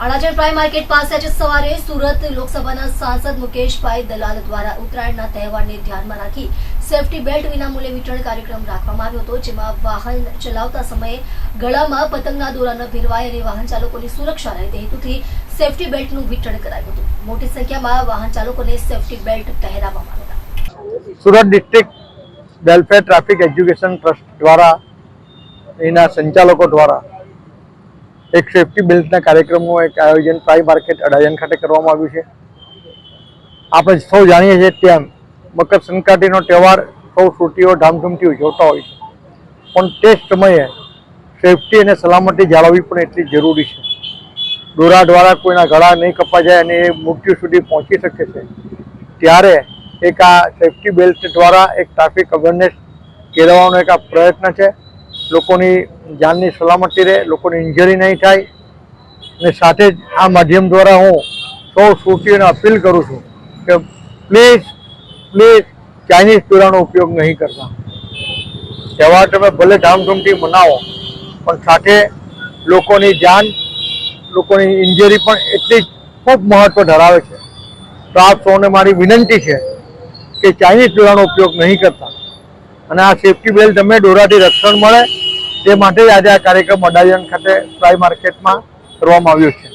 Adajan prime market પાસે આજે સવારે સુરત લોકસભાના સાંસદ મુકેશભાઈ દલાલ દ્વારા ઉત્તરાયણના તહેવારને ધ્યાનમાં રાખી સેફટી બેલ્ટ વિનામૂલ્યે વિતરણ કાર્યક્રમ રાખવામાં આવ્યો હતો, જેમાં વાહન ચલાવતા સમયે ગળામાં પતંગના દોરા ન ભેરવાય અને વાહન ચાલકોની સુરક્ષા રહે તે હેતુથી સેફટી બેલ્ટનું વિતરણ કરાયું હતું। મોટી સંખ્યામાં વાહન ચાલકોને સેફટી બેલ્ટ પહેરાવવામાં આવ્યા। Surat district welfare traffic education trust દ્વારા એના સંચાલકો દ્વારા एक सेफ्टी बेल्ट कार्यक्रमों एक आयोजन प्राइम मार्केट अडाजन खाते करवामां आव्युं छे। आपणे सौ जाणीए छीए तेम मकर संक्रांतिनो तहेवार सौ श्रुतिओ धामधूमथी उजवता होय छे, पण ते समये सेफ्टी अने सलामती जाळववी पण एटली जरूरी छे। दोरा द्वारा कोईना गळा नहीं कपाई जाय अने मृत्यु सुधी पहोंची शके छे, त्यारे एक आ सेफ्टी बेल्ट द्वारा एक ट्राफिक अवेरनेस केळवવાનો एक आ प्रयत्न छे। लोकोनी जाननी सलामती रहे, लोकोनी इंजरी नहीं थाय ने साथे ज आ माध्यम द्वारा हूँ सौ श्रोतीओने अपील करूँ छूं कि प्लीज प्लीज चाइनीज दोरानो उपयोग नहीं करता। तहेवार तमे भले धामधूमथी मनावो पण साथे लोकोनी जान लोकोनी इंजरी पण एटली खूब महत्व धरावे छे। तो आप सौने मारी विनंती है कि चाइनीज दोरानो उपयोग नहीं करता અને આ સેફટી બેલ્ટ અમે દોરાથી રક્ષણ મળે તે માટે આજે આ કાર્યક્રમ અડાજણ ખાતે પ્રાઇમ માર્કેટમાં કરવામાં આવ્યો છે।